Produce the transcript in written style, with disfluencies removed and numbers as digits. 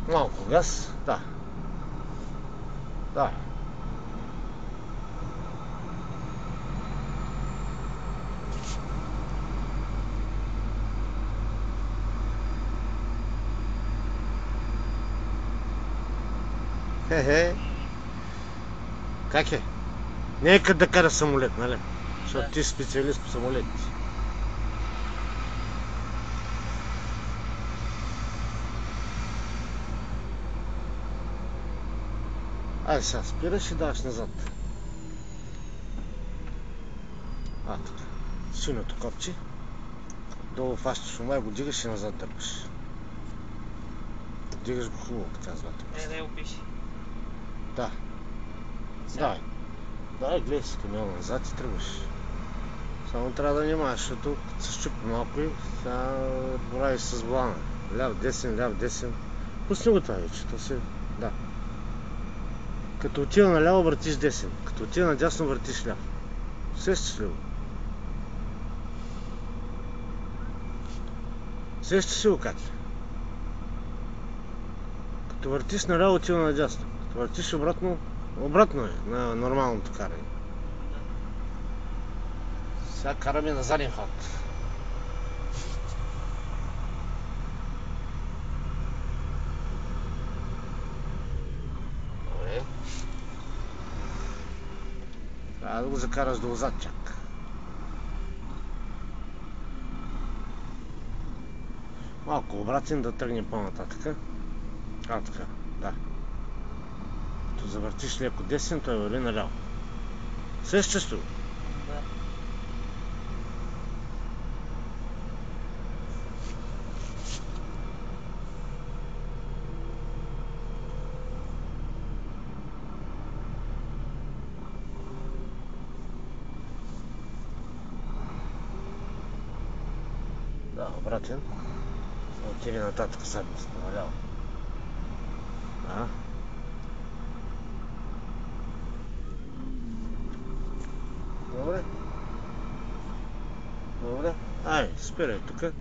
Малко газ, да. Да. Хе-хе. Как е? Не е като да кара самолет, нали? Защото ти си специалист по самолетите. Айде сега спираш и даваш назад. Тук. Синьото копче. Долу фащаш ума и го дигаш и назад дърпаш. Дигаш го хубаво, казвате. Не го пише. Да. Давай. Давай, гледай си камиона назад и тръгваш. Само трябва да внимаваш, защото като се щупи малко и сега борави с блана. Ляв, десен. Пусни го това вече, то се... Да. Като отива наляво, въртиш десен. Като отива надясно, въртиш ляво. Сещаш ли го? Сещаш ли го, Катя? Като въртиш наляво, отива надясно. Като въртиш обратно, обратно е на нормалното каране. Сега караме на заден ход. Добре. Трябва да го закараш до отзад чак. Малко обратен да тръгне по-нататък. Така, да. Като завъртиш леко десен, той върви наляво. Сещаш ли го? Да. Да, обратен. Отиде нататък седмицата, наляво. Да. Добре. Добре. Ай, спирай тук.